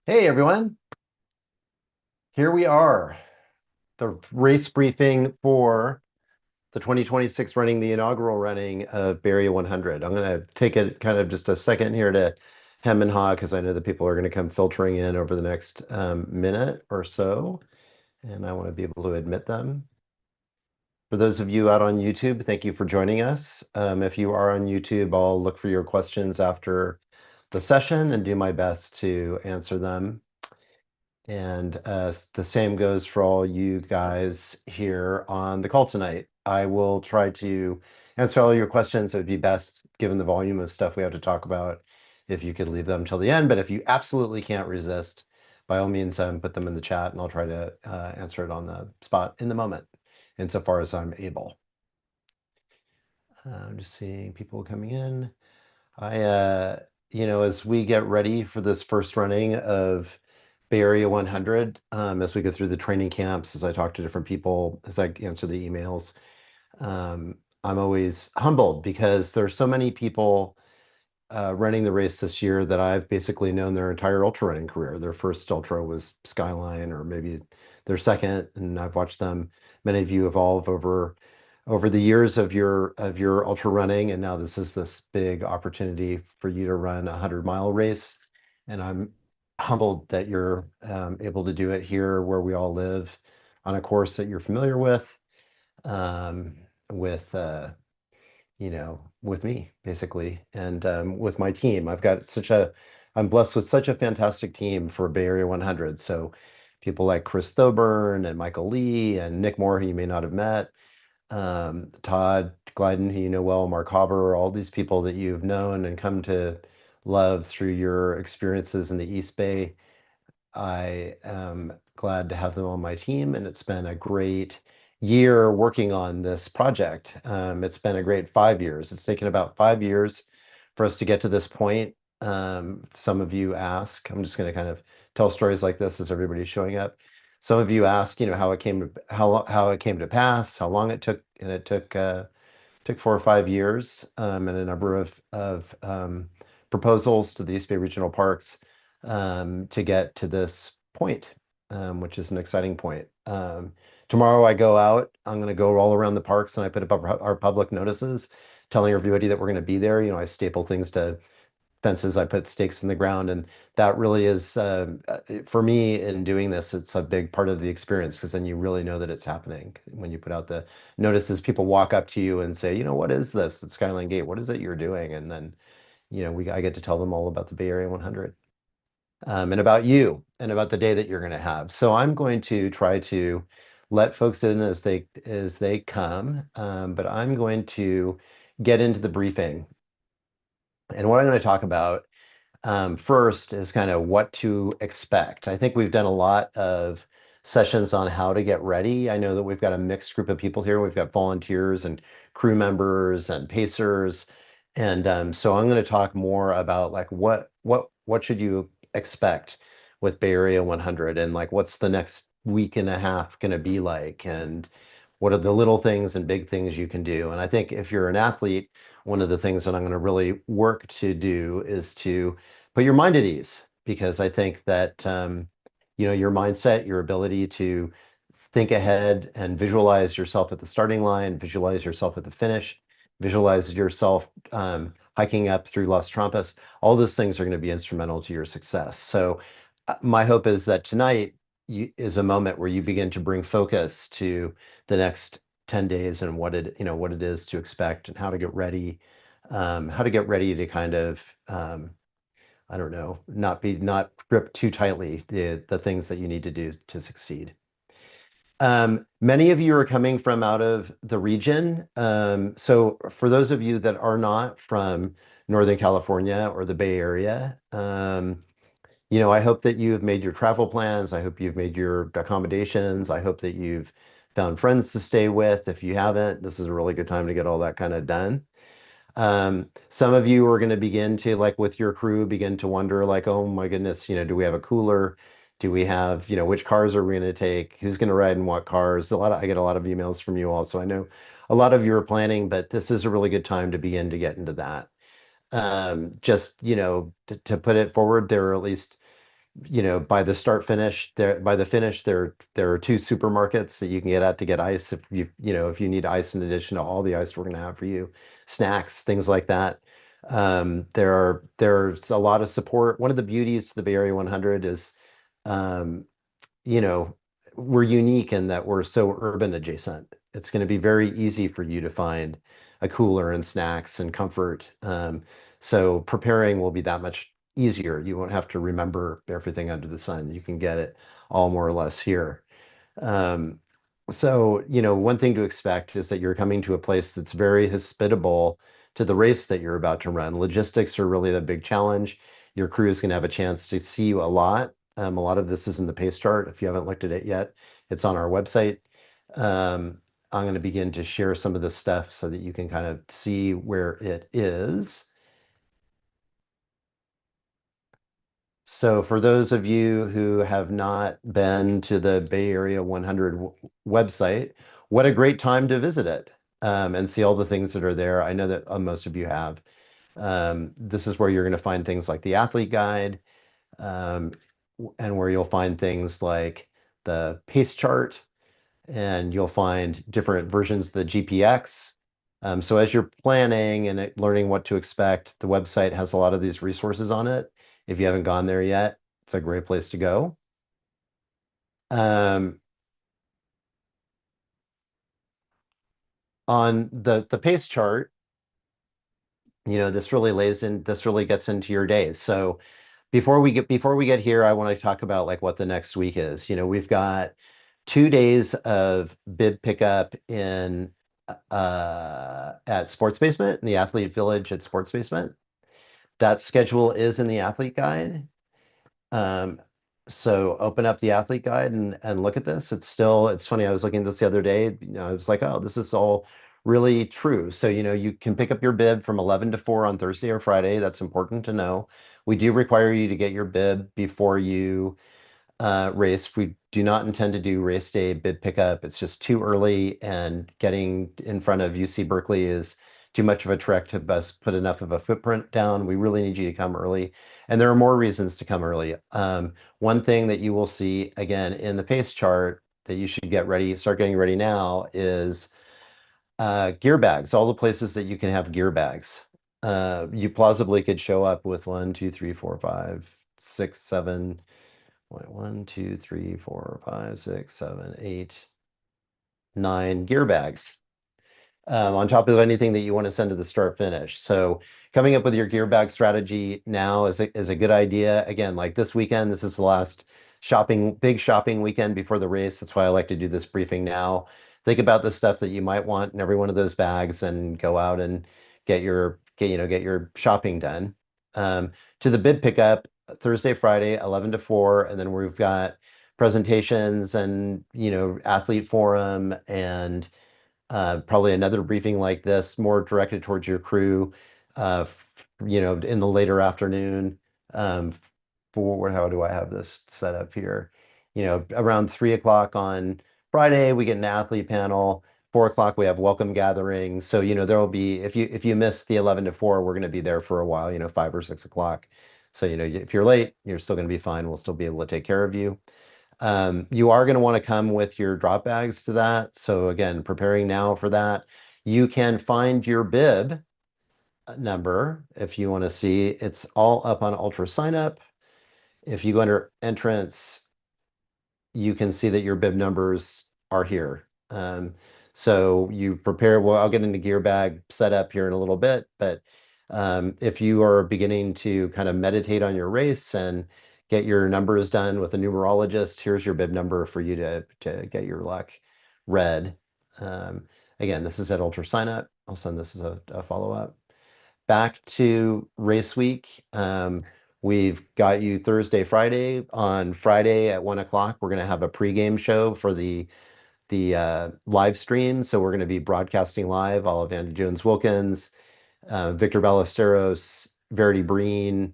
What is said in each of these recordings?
Hey everyone, here we are, the race briefing for the 2026 running, the inaugural running of Bay Area 100. I'm going to take it kind of just a second here to hem and haw because I know that people are going to come filtering in over the next minute or so, and I want to be able to admit them. For those of you out on YouTube, thank you for joining us. If you are on YouTube, I'll look for your questions after the session and do my best to answer them. And the same goes for all you guys here on the call tonight. I will try to answer all your questions. It would be best, given the volume of stuff we have to talk about, if you could leave them till the end. But if you absolutely can't resist, by all means, put them in the chat and I'll try to answer it on the spot in the moment, insofar as I'm able. I'm just seeing people coming in. As we get ready for this first running of Bay Area 100, as we go through the training camps, as I talk to different people, as I answer the emails, I'm always humbled because there's so many people running the race this year that I've basically known their entire ultra running career. Their first ultra was Skyline, or maybe their second, and I've watched them, many of you evolve over the years of your ultra running, and now this is this big opportunity for you to run a 100-mile race. And I'm humbled that you're able to do it here where we all live on a course that you're familiar um, with with me basically, and with my team. I'm blessed with such a fantastic team for Bay Area 100. So people like Chris Thoburn and Michael Lee and Nick Moore, who you may not have met, Todd Glyden, who you know well, Mark Hauber, all these people that you've known and come to love through your experiences in the East Bay. I am glad to have them on my team, and it's been a great year working on this project. It's been a great 5 years. It's taken about 5 years for us to get to this point. Some of you ask, I'm just going to kind of tell stories like this as everybody's showing up. Some of you ask, how it came to how it came to pass, how long it took, and it took 4 or 5 years, and a number of proposals to the East Bay Regional Parks to get to this point, which is an exciting point. Tomorrow I go out. I'm going to go all around the parks and I put up our public notices telling everybody that we're going to be there. I staple things to fences. I put stakes in the ground, and that really is for me in doing this. It's a big part of the experience because then you really know that it's happening when you put out the notices. People walk up to you and say, what is this at Skyline Gate? What is it you're doing? And then I get to tell them all about the Bay Area 100, and about you and about the day that you're going to have. So I'm going to try to let folks in as they come, but I'm going to get into the briefing. And what I'm going to talk about first is kind of what to expect. I think we've done a lot of sessions on how to get ready. I know that we've got a mixed group of people here. We've got volunteers and crew members and pacers. And so I'm going to talk more about like what should you expect with Bay Area 100, and like what's the next week and a half going to be like, and what are the little things and big things you can do. And I think if you're an athlete, one of the things that I'm going to really work to do is to put your mind at ease, because I think that your mindset, your ability to think ahead and visualize yourself at the starting line, visualize yourself at the finish, visualize yourself hiking up through Las Trampas. All those things are going to be instrumental to your success. So my hope is that tonight is a moment where you begin to bring focus to the next 10 days and what it is to expect and how to get ready, to kind of I don't know, not grip too tightly the things that you need to do to succeed. Many of you are coming from out of the region. So for those of you that are not from Northern California or the Bay Area, I hope that you have made your travel plans. I hope you've made your accommodations. I hope that you've found friends to stay with. If you haven't, this is a really good time to get all that kind of done. Some of you are going to begin to, like with your crew, begin to wonder like, oh my goodness, do we have a cooler? Do we have, which cars are we going to take? Who's going to ride in what cars? I get a lot of emails from you all. So I know a lot of you are planning, but this is a really good time to begin to get into that. Just, to put it forward, there are at least by the start finish there, by the finish there are two supermarkets that you can get at to get ice if if you need ice in addition to all the ice we're going to have for you, snacks, things like that. There's a lot of support. One of the beauties to the Bay Area 100 is, um, you know, we're unique in that we're so urban adjacent. It's going to be very easy for you to find a cooler and snacks and comfort. So preparing will be that much easier. You won't have to remember everything under the sun. You can get it all more or less here. Um, so, one thing to expect is that you're coming to a place that's very hospitable to the race that you're about to run. Logistics are really the big challenge. Your crew is going to have a chance to see you a lot. A lot of this is in the pace chart. If you haven't looked at it yet, it's on our website. I'm going to begin to share some of this stuff so that you can kind of see where it is. So for those of you who have not been to the Bay Area 100 website, what a great time to visit it, and see all the things that are there. I know that most of you have. This is where you're going to find things like the athlete guide, um, and where you'll find things like the pace chart, and you'll find different versions of the GPX. So as you're planning and learning what to expect, the website has a lot of these resources on it. If you haven't gone there yet, it's a great place to go. Um, on the pace chart, this really gets into your days. So before we get here, I want to talk about like what the next week is. We've got 2 days of bib pickup in at Sports Basement in the Athlete Village at Sports Basement. That schedule is in the athlete guide. Um, so open up the athlete guide and look at this. It's funny. I was looking at this the other day. I was like, oh, this is all really true. So, you can pick up your bib from 11 to 4 on Thursday or Friday. That's important to know. We do require you to get your bib before you race. We do not intend to do race day bib pickup. It's just too early, and getting in front of UC Berkeley is too much of a trek to bus put enough of a footprint down. We really need you to come early, and there are more reasons to come early. One thing that you will see again in the pace chart that you should start getting ready now is gear bags. All the places that you can have gear bags. You plausibly could show up with 1, 2, 3, 4, 5, 6, 7. 1, 2, 3, 4, 5, 6, 7, 8, 9 gear bags, on top of anything that you want to send to the start finish. So coming up with your gear bag strategy now is a good idea. Again, like this weekend, this is the last big shopping weekend before the race. That's why I like to do this briefing now. Think about the stuff that you might want in every one of those bags and go out and get your shopping done. To the bib pickup, Thursday, Friday, 11 to 4, and then we've got presentations and athlete forum and probably another briefing like this, more directed towards your crew, in the later afternoon. Um, how do I have this set up here? Around 3 o'clock on Friday, we get an athlete panel. 4 o'clock, we have welcome gatherings. So, there will be, if you miss the 11 to 4, we're going to be there for a while, 5 or 6 o'clock. So, if you're late, you're still going to be fine. We'll still be able to take care of you. You are going to want to come with your drop bags to that. So again, preparing now for that. You can find your bib number if you want to see. It's all up on Ultra Sign Up. If you go under entrance, you can see that your bib numbers are here. So you prepare, well, I'll get into gear bag setup here in a little bit, but if you are beginning to kind of meditate on your race and get your numbers done with a numerologist, here's your bib number for you to get your luck read. Um, Again, this is at Ultra Sign Up. I'll send this as a follow-up. Back to race week. We've got you Thursday, Friday. On Friday at 1 o'clock, we're going to have a pregame show for the live stream. So we're going to be broadcasting live. All of Andy Jones Wilkins, Victor Ballesteros, Verity Breen,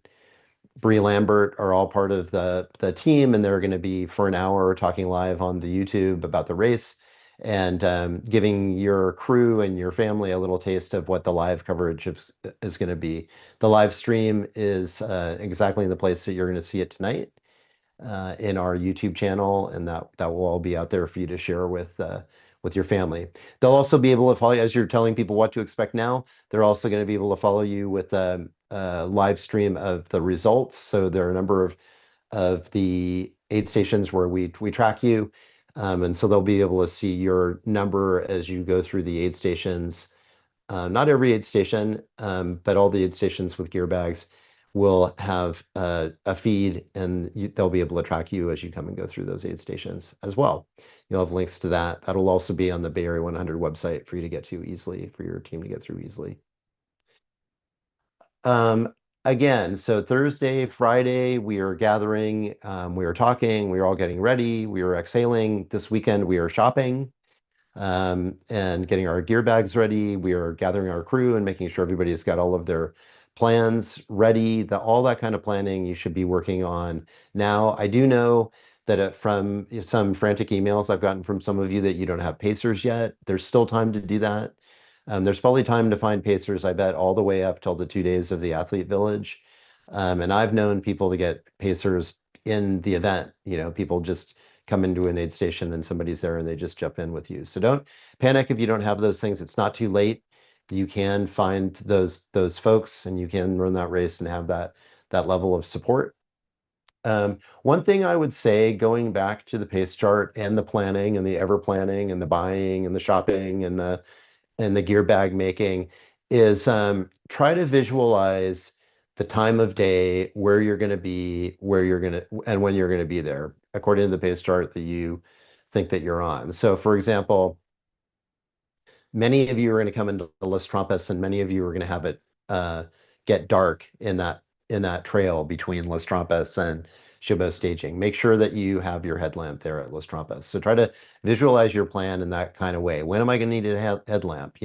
Bree Lambert are all part of the team, and they're going to be for an hour talking live on the YouTube about the race and giving your crew and your family a little taste of what the live coverage is going to be. The live stream is exactly in the place that you're going to see it tonight. in our YouTube channel, and that will all be out there for you to share with your family. They'll also be able to follow you as you're telling people what to expect now. They're also going to be able to follow you with a live stream of the results. So there are a number of the aid stations where we track you. And so they'll be able to see your number as you go through the aid stations. Not every aid station, but all the aid stations with gear bags will have a feed, and they'll be able to track you as you come and go through those aid stations as well. You'll have links to that. That'll also be on the Bay Area 100 website for you to get to easily, for your team to get through easily. Um, Again, so Thursday, Friday, we are gathering, we are talking, we are all getting ready, we are exhaling. This weekend, we are shopping and getting our gear bags ready. We are gathering our crew and making sure everybody's got all of their plans ready. All that kind of planning you should be working on now. I do know that from some frantic emails I've gotten from some of you that you don't have pacers yet. There's still time to do that. There's probably time to find pacers, I bet, all the way up till the 2 days of the athlete village. And I've known people to get pacers in the event. People just come into an aid station and somebody's there and they just jump in with you. So don't panic if you don't have those things. It's not too late. You can find those folks and you can run that race and have that level of support. One thing I would say, going back to the pace chart and the planning and the ever planning and the buying and the shopping and the gear bag making, is try to visualize the time of day, where you're going to be, and when you're going to be there, according to the pace chart that you think that you're on. So, for example, many of you are going to come into Las Trampas, and many of you are going to have it get dark in that trail between Las Trampas and Chabot staging. Make sure that you have your headlamp there at Las Trampas. So try to visualize your plan in that kind of way. When am I going to need a headlamp?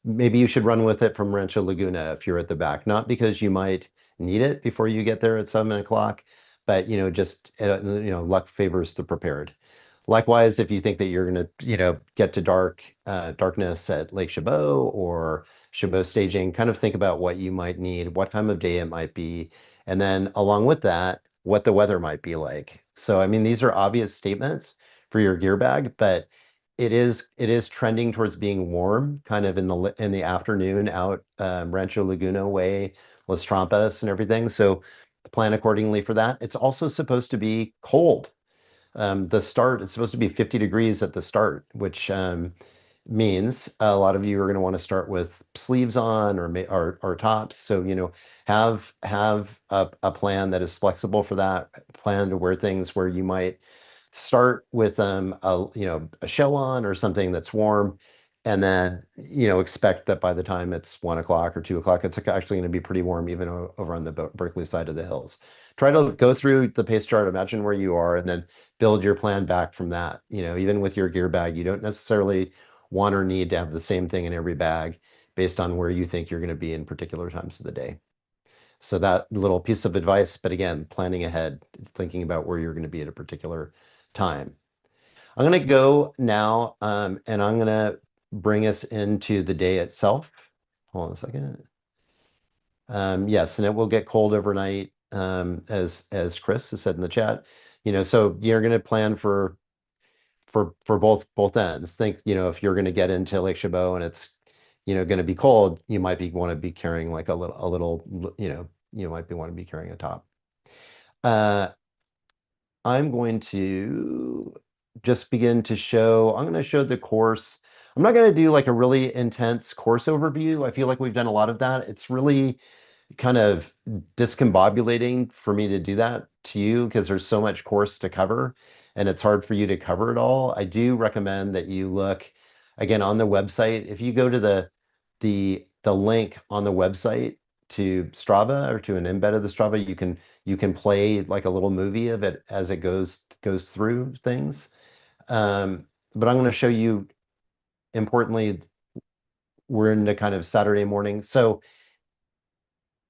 Maybe you should run with it from Rancho Laguna if you're at the back, not because you might need it before you get there at 7 o'clock, but just luck favors the prepared. Likewise, if you think that you're going to, get to darkness at Lake Chabot or Chabot staging, kind of think about what you might need, what time of day it might be, and then along with that, what the weather might be like. So, I mean, these are obvious statements for your gear bag, but it is trending towards being warm, kind of in the afternoon out Rancho Laguna way, Las Trampas and everything. So plan accordingly for that. It's also supposed to be cold. The start, it's supposed to be 50 degrees at the start, which means a lot of you are going to want to start with sleeves on or tops. So, have a plan that is flexible for that. Plan to wear things where you might start with a shell on or something that's warm, and then expect that by the time it's 1 o'clock or 2 o'clock, it's actually going to be pretty warm even over on the Berkeley side of the hills. Try to go through the pace chart, imagine where you are, and then build your plan back from that. Even with your gear bag, you don't necessarily want or need to have the same thing in every bag based on where you think you're going to be in particular times of the day. So that little piece of advice, but again, planning ahead, thinking about where you're going to be at a particular time. I'm going to go now, and I'm going to bring us into the day itself. Hold on a second. Yes, and it will get cold overnight, as Chris has said in the chat. So you're going to plan for both ends. Think, if you're going to get into Lake Chabot and it's going to be cold, you might want to be carrying like a little, you might want to be carrying a top. I'm going to just begin to show, I'm going to show the course. I'm not going to do like a really intense course overview. I feel like we've done a lot of that. It's really kind of discombobulating for me to do that to you because there's so much course to cover and it's hard for you to cover it all. I do recommend that you look again on the website. If you go to the link on the website to Strava or to an embed of the Strava, you can play like a little movie of it as it goes through things. But I'm going to show you, importantly, we're into kind of Saturday morning. So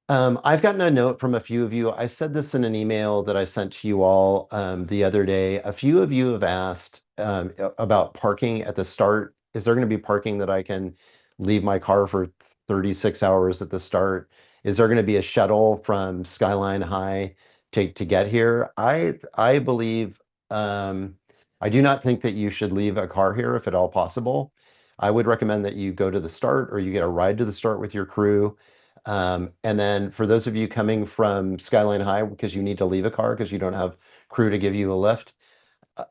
I've gotten a note from a few of you. I said this in an email that I sent to you all the other day. A few of you have asked about parking at the start. Is there going to be parking that I can leave my car for 36 hours at the start? Is there going to be a shuttle from Skyline High to get here. I believe I do not think that you should leave a car here if at all possible. I would recommend that you go to the start or you get a ride to the start with your crew. And then for those of you coming from Skyline High because you need to leave a car because you don't have crew to give you a lift,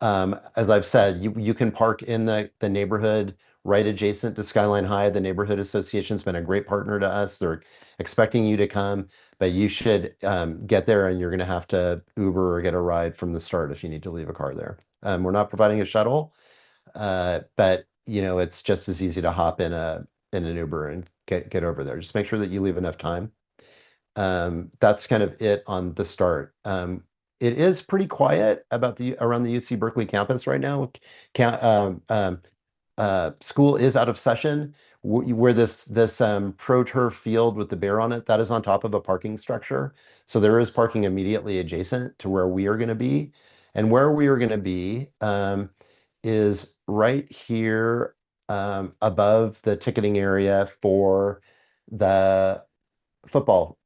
as I've said, you can park in the neighborhood right adjacent to Skyline High. The neighborhood association's been a great partner to us. They're expecting you to come, but you should get there and you're going to have to Uber or get a ride from the start if you need to leave a car there. We're not providing a shuttle, but it's just as easy to hop in an Uber and get over there. Just make sure that you leave enough time. That's kind of it on the start. It is pretty quiet around the UC Berkeley campus right now. School is out of session. Where this pro turf field with the bear on it, that is on top of a parking structure. So there is parking immediately adjacent to where we are going to be. And where we are going to be is right here above the ticketing area for the football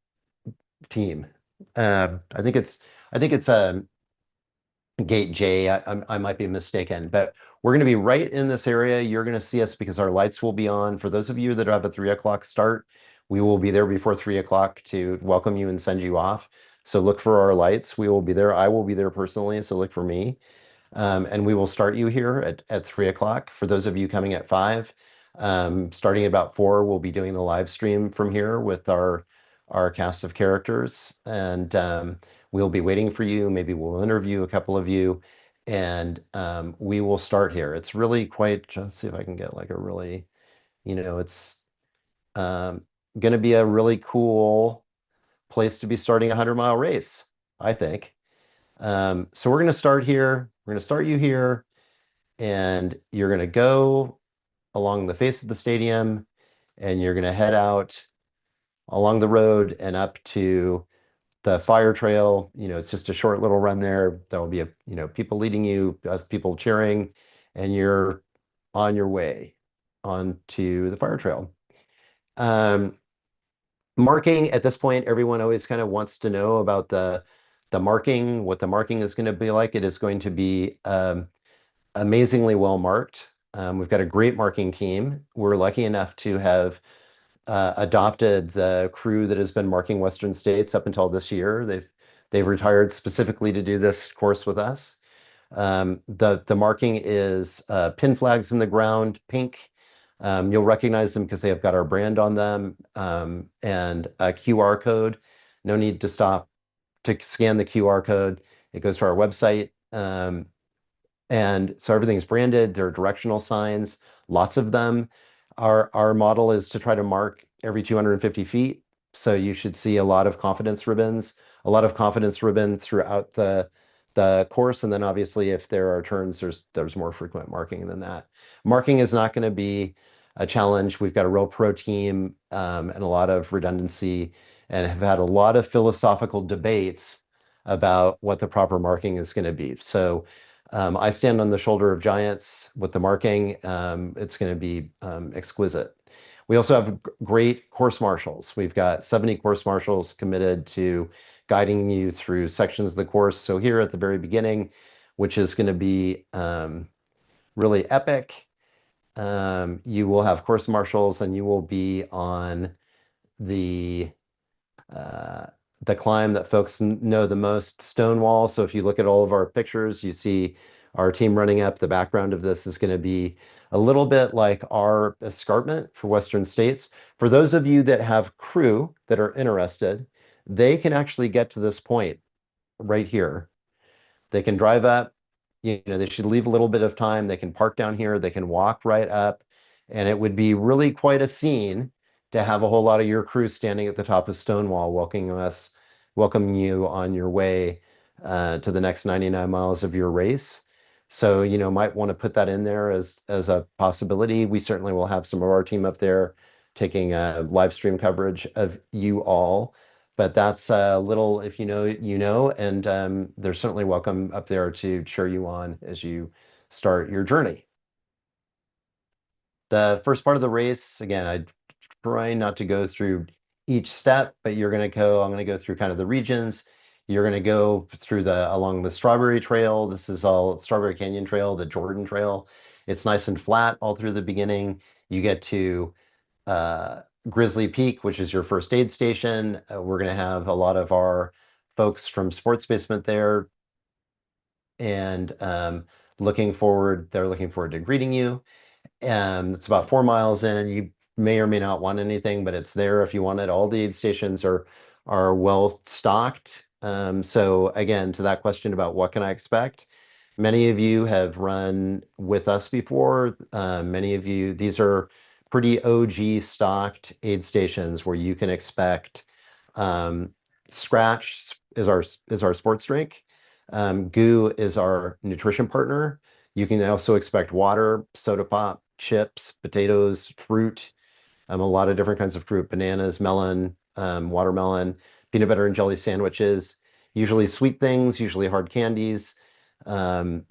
team. I think it's Gate J. I might be mistaken, but we're going to be right in this area. You're going to see us because our lights will be on. For those of you that have a 3 o'clock start, we will be there before 3 o'clock to welcome you and send you off. So look for our lights. We will be there. I will be there personally, so look for me. And we will start you here at 3 o'clock. For those of you coming at 5, starting about 4, we'll be doing the live stream from here with our cast of characters, and we'll be waiting for you. Maybe we'll interview a couple of you, and we will start here. It's really quite. Let's see if I can get like a really, it's going to be a really cool place to be starting a 100-mile race, I think. So we're going to start here. We're going to start you here, and you're going to go along the face of the stadium, and you're going to head out along the road and up to the fire trail. It's just a short little run there. There'll be people leading you, us people cheering, and you're on your way onto the fire trail. Um, Marking at this point, everyone always kind of wants to know about the marking, what the marking is going to be like. It is going to be amazingly well marked. We've got a great marking team. We're lucky enough to have adopted the crew that has been marking Western States up until this year. They've retired specifically to do this course with us. The marking is pin flags in the ground, pink. You'll recognize them because they have got our brand on them, and a QR code. No need to stop to scan the QR code. It goes to our website. And so everything's branded. There are directional signs, lots of them. Our model is to try to mark every 250 feet. So you should see a lot of confidence ribbons, throughout the course. And then obviously if there are turns, there's more frequent marking than that. Marking is not going to be a challenge. We've got a real pro team and a lot of redundancy, and have had a lot of philosophical debates about what the proper marking is going to be. So I stand on the shoulder of giants with the marking. It's going to be exquisite. We also have great course marshals. We've got 70 course marshals committed to guiding you through sections of the course. So here at the very beginning, which is going to be really epic, you will have course marshals, and you will be on the uh, the climb that folks know the most, Stonewall. So if you look at all of our pictures, you see our team running up. The background of this is going to be a little bit like our escarpment for Western States. For those of you that have crew that are interested, they can actually get to this point right here. They can drive up, they should leave a little bit of time. They can park down here, they can walk right up, and it would be really quite a scene to have a whole lot of your crew standing at the top of Stonewall welcoming you on your way to the next 99 miles of your race. So, might want to put that in there as a possibility. We certainly will have some of our team up there taking live stream coverage of you all. But that's a little, if you know, and they're certainly welcome up there to cheer you on as you start your journey. The first part of the race, again, I try not to go through each step, but I'm going to go through kind of the regions. You're going to go through along the Strawberry Trail. This is all Strawberry Canyon Trail, the Jordan Trail. It's nice and flat all through the beginning. You get to uh, Grizzly Peak, which is your first aid station. We're going to have a lot of our folks from Sports Basement there, and they're looking forward to greeting you. And it's about 4 miles in. You may or may not want anything, but it's there if you want it. All the aid stations are well stocked. So again, to that question about what can I expect, many of you have run with us before. Many of you, these are pretty OG stocked aid stations where you can expect um, Scratch is our sports drink. Goo is our nutrition partner. You can also expect water, soda pop, chips, potatoes, fruit, a lot of different kinds of fruit, bananas, melon, watermelon, peanut butter and jelly sandwiches, usually sweet things, usually hard candies. And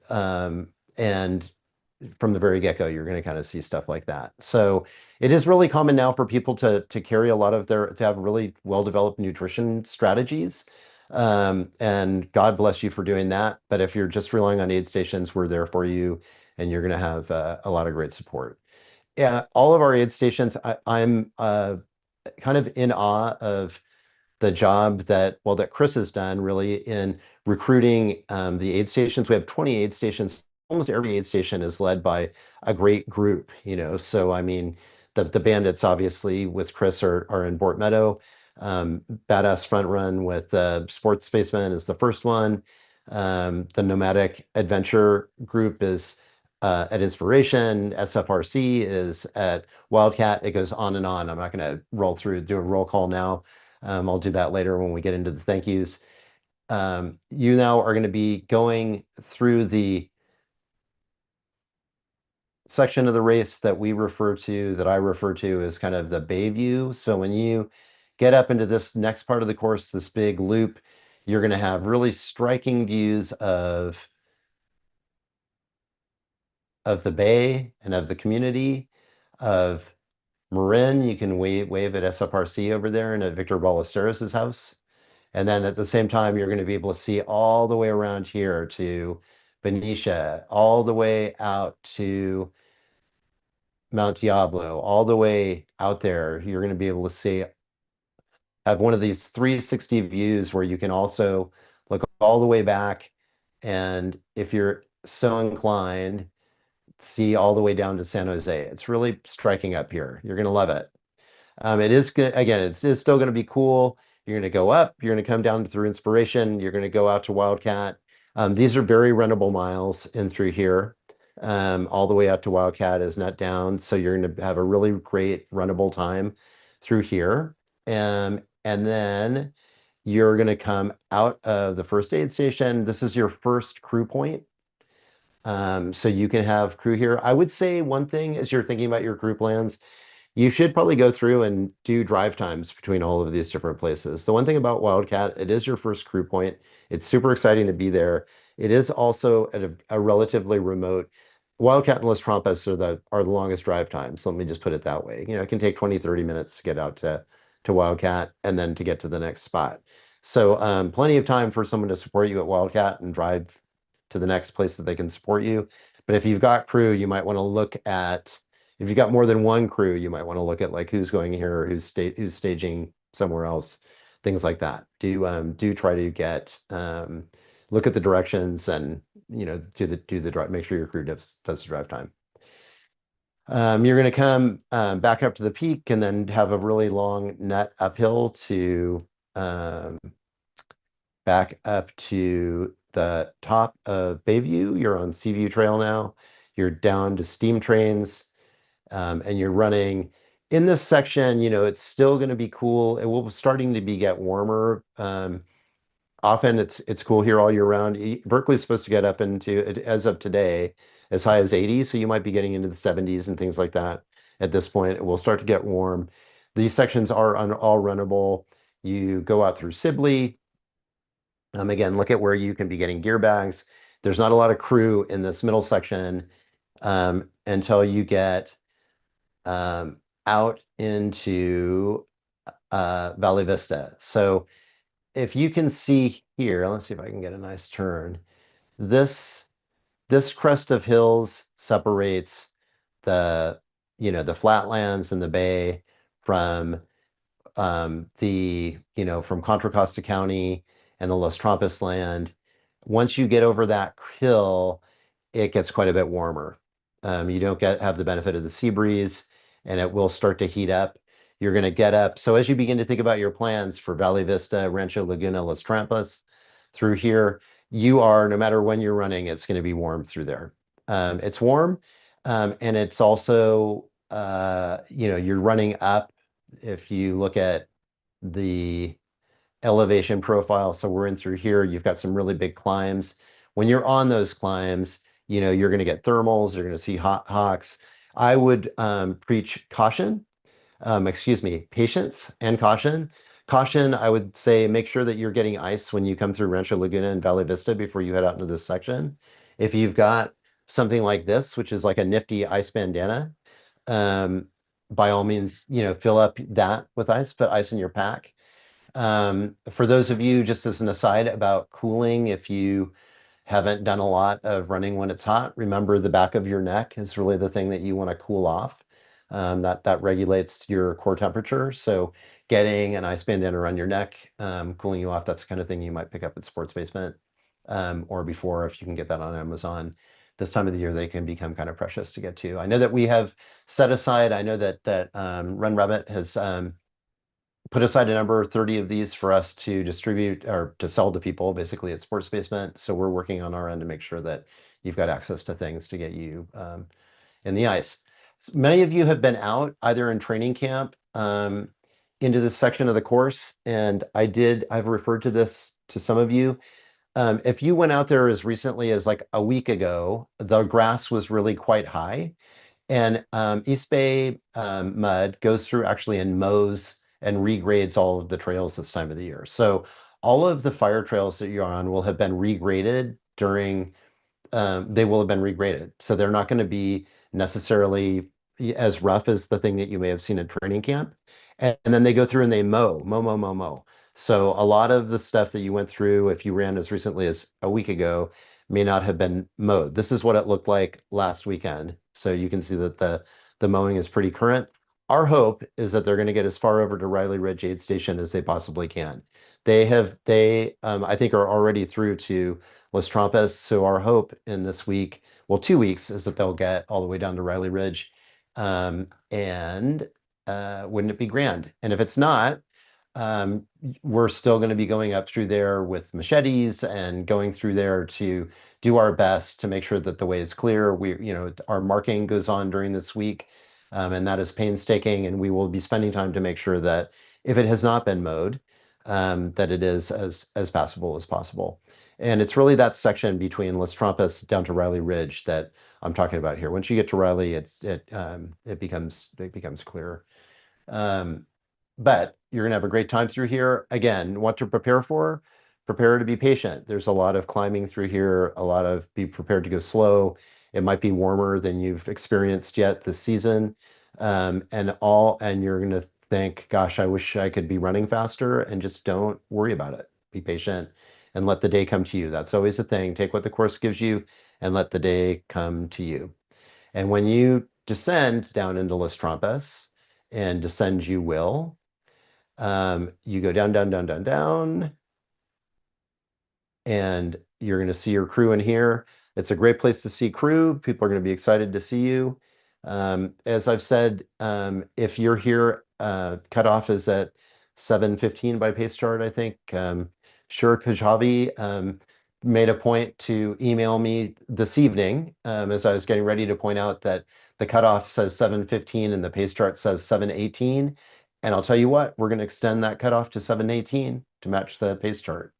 from the very get-go, you're going to kind of see stuff like that. So it is really common now for people to carry a lot of to have really well-developed nutrition strategies. And God bless you for doing that. But if you're just relying on aid stations, we're there for you, and you're going to have a lot of great support. Yeah, all of our aid stations, I'm kind of in awe of the job that Chris has done really in recruiting the aid stations. We have 20 aid stations. Almost every aid station is led by a great group, you know. So I mean, the bandits obviously with Chris are in Bort Meadow. Badass Front Run with Sports Spaceman is the first one. The Nomadic Adventure group is at Inspiration. SFRC is at Wildcat. It goes on and on. I'm not going to do a roll call now. I'll do that later when we get into the thank yous. You now are going to be going through the section of the race that I refer to as kind of the bay view. So when you get up into this next part of the course, this big loop, you're going to have really striking views of the bay and of the community of Marin. You can wave at SFRC over there and at Victor Ballesteros' house. And then at the same time, you're going to be able to see all the way around here to Benicia, all the way out to Mount Diablo, all the way out there. You're going to be able to have one of these 360 views where you can also look all the way back. And if you're so inclined, see all the way down to San Jose. It's really striking up here. You're going to love it. It is good. Again, it's still going to be cool. You're going to go up. You're going to come down through Inspiration. You're going to go out to Wildcat. These are very runnable miles in through here. All the way out to Wildcat is Nut Down. So you're going to have a really great runnable time through here. And then you're going to come out of the first aid station. This is your first crew point. So you can have crew here. I would say one thing as you're thinking about your crew plans, you should probably go through and do drive times between all of these different places. The one thing about Wildcat, it is your first crew point. It's super exciting to be there. It is also at a relatively remote. Wildcat and Las Trampas are the longest drive times. Let me just put it that way. You know, it can take 20, 30 minutes to get out to Wildcat and then to get to the next spot. So plenty of time for someone to support you at Wildcat and drive to the next place that they can support you. But if you've got crew, you might want to look at if you've got more than one crew, you might want to look at like who's going here, who's staging somewhere else, things like that. Do try to get look at the directions and do the drive. Make sure your crew does the drive time. You're going to come back up to the peak and then have a really long net uphill to back up to the top of Bayview. You're on Seaview Trail now. You're down to steam trains, and you're running in this section. You know, it's still going to be cool. It will starting to get warmer. Often it's cool here all year round. Berkeley's supposed to get up into, as of today, as high as 80. So you might be getting into the 70s and things like that. At this point, it will start to get warm. These sections are all runnable. You go out through Sibley. Again, look at where you can be getting gear bags. There's not a lot of crew in this middle section until you get out into Valley Vista. So if you can see here, let's see if I can get a nice turn. This this crest of hills separates the, the flatlands and the bay from from Contra Costa County and the Los Trampas land. Once you get over that hill, it gets quite a bit warmer. You don't have the benefit of the sea breeze, and it will start to heat up. You're going to get up. So as you begin to think about your plans for Valley Vista, Rancho Laguna, Los Trampas, through here, no matter when you're running, it's going to be warm through there. It's warm, and it's also, you're running up. If you look at the elevation profile, so we're in through here, you've got some really big climbs. When you're on those climbs, you're going to get thermals, you're going to see hot hawks. I would preach caution, excuse me, patience and caution. Caution, I would say make sure that you're getting ice when you come through Rancho Laguna and Valley Vista before you head out into this section. If you've got something like this, which is like a nifty ice bandana, um, by all means, fill up that with ice, put ice in your pack. For those of you, just as an aside about cooling, if you haven't done a lot of running when it's hot, remember the back of your neck is really the thing that you want to cool off. That regulates your core temperature. So getting an ice bandana around your neck, cooling you off, that's the kind of thing you might pick up at Sports Basement, or before if you can get that on Amazon. This time of the year, they can become kind of precious to get to. I know that we have set aside. I know that Run Rabbit has put aside a number, 30 of these for us to distribute or to sell to people basically at Sports Basement. So we're working on our end to make sure that you've got access to things to get you in the ice. Many of you have been out either in training camp into this section of the course, and I've referred to this to some of you. If you went out there as recently as like a week ago, the grass was really quite high. And East Bay Mud goes through actually and mows and regrades all of the trails this time of the year. So all of the fire trails that you're on will have been regraded they will have been regraded. So they're not going to be necessarily as rough as the thing that you may have seen at training camp. And then they go through and they mow. So a lot of the stuff that you went through, if you ran as recently as a week ago, may not have been mowed. This is what it looked like last weekend. So you can see that the mowing is pretty current. Our hope is that they're going to get as far over to Riley Ridge Aid Station as they possibly can. I think are already through to Los Trampas. So our hope in this week, well, 2 weeks, is that they'll get all the way down to Riley Ridge. And wouldn't it be grand? And if it's not, we're still going to be going up through there with machetes and going through there to do our best to make sure that the way is clear. Our marking goes on during this week, and that is painstaking. And we will be spending time to make sure that if it has not been mowed, that it is as passable as possible. And it's really that section between Las Trampas down to Riley Ridge that I'm talking about here. Once you get to Riley, it becomes clear. But you're gonna have a great time through here. Again, what to prepare for? Prepare to be patient. There's a lot of climbing through here, be prepared to go slow. It might be warmer than you've experienced yet this season. And you're gonna think, gosh, I wish I could be running faster, and just don't worry about it. Be patient and let the day come to you. That's always the thing. Take what the course gives you and let the day come to you. And when you descend down into Las Trampas, and descend you will, you go down, down, down, down, down, and you're going to see your crew in here. It's a great place to see crew. People are going to be excited to see you. As I've said, if you're here, cutoff is at 7:15 by pace chart, I think. Sure, Kajavi made a point to email me this evening as I was getting ready to point out that the cutoff says 7:15 and the pace chart says 7:18. And I'll tell you what, we're going to extend that cutoff to 7:18 to match the pace chart.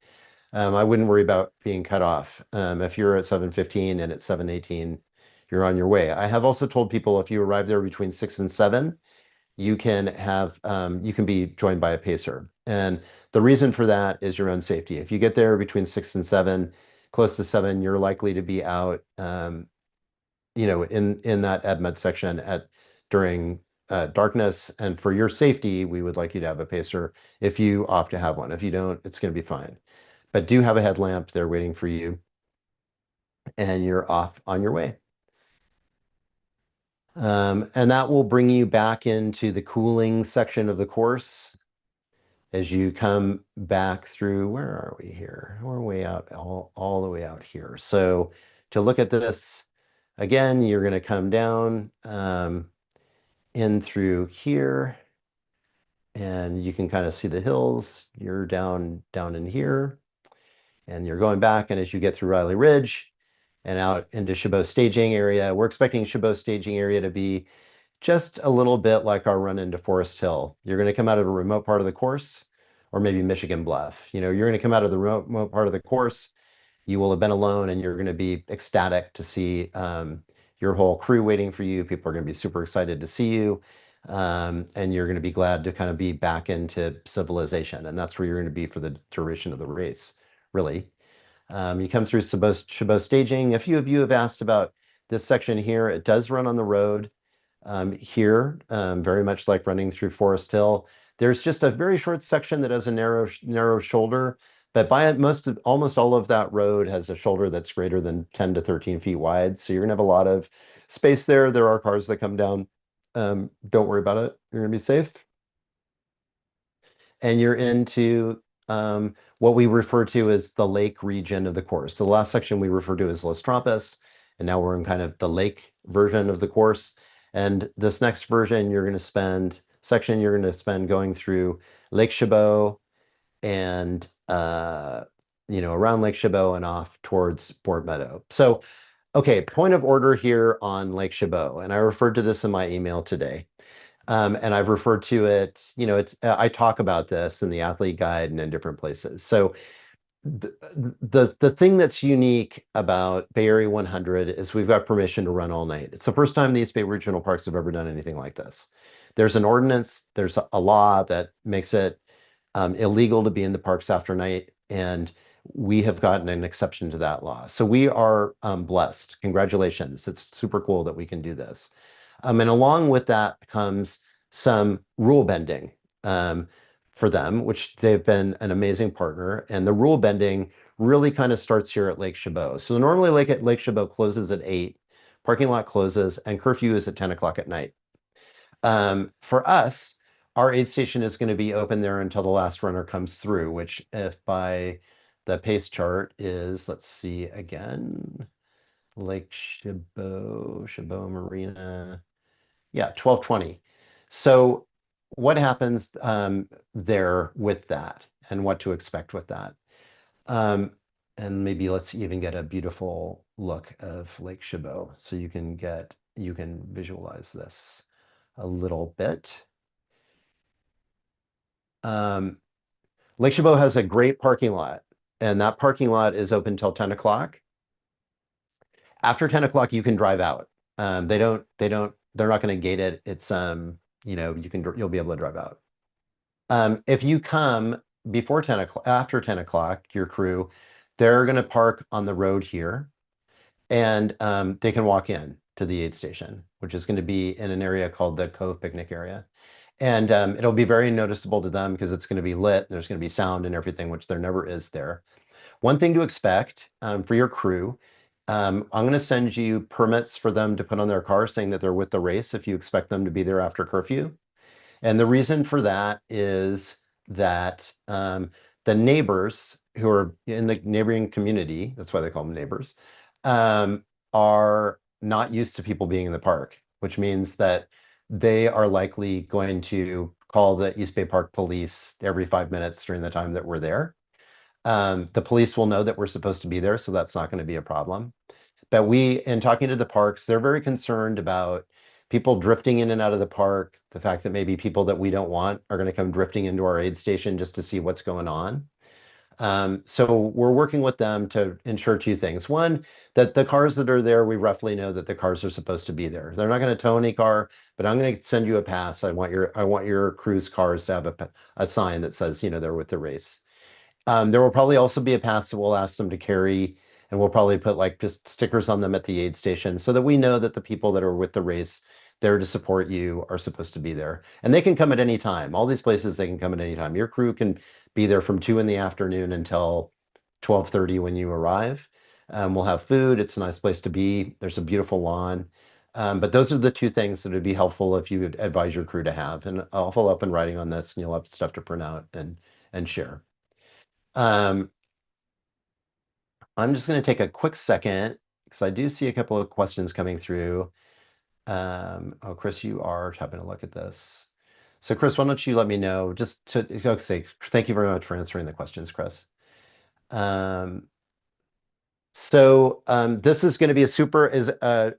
I wouldn't worry about being cut off. If you're at 7:15 and it's 7:18, you're on your way. I have also told people if you arrive there between 6 and 7, you can be joined by a pacer. And the reason for that is your own safety. If you get there between 6 and 7, close to 7, you're likely to be out, in that EdMed section during darkness. And for your safety, we would like you to have a pacer if you opt to have one. If you don't, it's going to be fine. But do have a headlamp. They're waiting for you, and you're off on your way. And that will bring you back into the cooling section of the course as you come back through. Where are we here? We're way out, all the way out here. So to look at this, again, you're going to come down in through here, and you can kind of see the hills. You're down in here, and you're going back, and as you get through Riley Ridge and out into Chabot staging area, we're expecting Chabot staging area to be just a little bit like our run into Forest Hill. You're going to come out of a remote part of the course, or maybe Michigan Bluff. You're going to come out of the remote part of the course. You will have been alone, and you're going to be ecstatic to see your whole crew waiting for you. People are going to be super excited to see you. And you're going to be glad to kind of be back into civilization. And that's where you're going to be for the duration of the race, really. You come through Chabot staging. A few of you have asked about this section here. It does run on the road here, very much like running through Forest Hill. There's just a very short section that has a narrow shoulder, but by it, almost all of that road has a shoulder that's greater than 10 to 13 feet wide. So you're gonna have a lot of space there. There are cars that come down. Don't worry about it. You're gonna be safe. And you're into what we refer to as the lake region of the course. So the last section we refer to as Los Trampas, and now we're in kind of the lake version of the course. And this next version, you're going to spend going through Lake Chabot and around Lake Chabot and off towards Fort Meadow. So, okay, point of order here on Lake Chabot, and I referred to this in my email today. And I've referred to it, I talk about this in the athlete guide and in different places. So the thing that's unique about Bay Area 100 is we've got permission to run all night. It's the first time the East Bay Regional Parks have ever done anything like this. There's an ordinance, there's a law that makes it illegal to be in the parks after night, and we have gotten an exception to that law. So we are blessed. Congratulations. It's super cool that we can do this. And along with that comes some rule bending for them, which they've been an amazing partner. And the rule bending really kind of starts here at Lake Chabot. So normally Lake Chabot closes at 8, parking lot closes, and curfew is at 10 o'clock at night. For us, our aid station is going to be open there until the last runner comes through, which if by the pace chart is, let's see again, Lake Chabot Marina. Yeah, 12:20. So what happens there with that and what to expect with that? Um, and maybe let's even get a beautiful look of Lake Chabot so you can visualize this a little bit. Lake Chabot has a great parking lot, and that parking lot is open till 10 o'clock. After 10 o'clock, you can drive out. They're not going to gate it. It's, you'll be able to drive out. If you come before 10 o'clock, after 10 o'clock, your crew, they're going to park on the road here, and they can walk in to the aid station, which is going to be in an area called the Cove Picnic Area. And it'll be very noticeable to them because it's going to be lit. There's going to be sound and everything, which there never is there. One thing to expect for your crew, I'm going to send you permits for them to put on their car saying that they're with the race if you expect them to be there after curfew. And the reason for that is that the neighbors who are in the neighboring community, that's why they call them neighbors, are not used to people being in the park, which means that they are likely going to call the East Bay Park Police every 5 minutes during the time that we're there. The police will know that we're supposed to be there, so that's not going to be a problem. But in talking to the parks, they're very concerned about people drifting in and out of the park, the fact that maybe people that we don't want are going to come drifting into our aid station just to see what's going on. So we're working with them to ensure two things. One, that the cars that are there, we roughly know that the cars are supposed to be there. They're not going to tow any car, but I'm going to send you a pass. I want your crew's cars to have a sign that says, they're with the race. There will probably also be a pass that we'll ask them to carry, and we'll probably put like just stickers on them at the aid station so that we know that the people that are with the race, there to support you are supposed to be there. And they can come at any time. All these places, they can come at any time. Your crew can be there from 2 in the afternoon until 12:30 when you arrive. We'll have food. It's a nice place to be. There's a beautiful lawn. But those are the two things that would be helpful if you would advise your crew to have. And I'll follow up in writing on this, and you'll have stuff to print out and share. Um, I'm just going to take a quick second because I do see a couple of questions coming through. Oh, Chris, you are having a look at this. So, Chris, why don't you let me know just to say thank you very much for answering the questions, Chris. Um, this is going to be a super is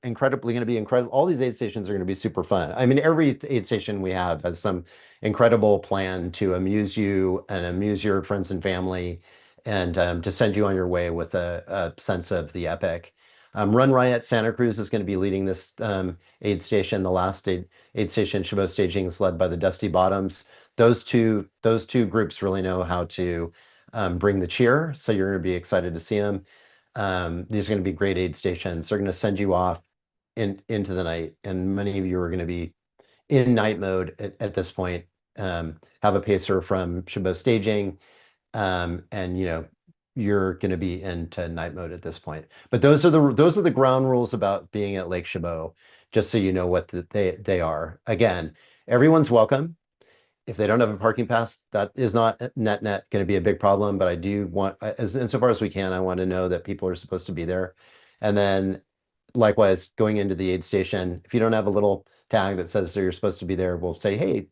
incredibly going to be incredible. All these aid stations are going to be super fun. I mean, every aid station we have has some incredible plan to amuse you and amuse your friends and family, and to send you on your way with a sense of the epic. Run Riot Santa Cruz is going to be leading this aid station. The last aid station, Chabot Staging, is led by the Dusty Bottoms. Those two groups really know how to bring the cheer, so you're going to be excited to see them. These are going to be great aid stations. They're going to send you off into the night, and many of you are going to be in night mode at this point. Have a pacer from Chabot Staging, and you're going to be into night mode at this point. But those are the ground rules about being at Lake Chabot, just so you know what they are. Again, everyone's welcome. If they don't have a parking pass, that is not net going to be a big problem. But I do want, as insofar as we can, I want to know that people are supposed to be there. And then likewise, going into the aid station, if you don't have a little tag that says that you're supposed to be there, we'll say, hey,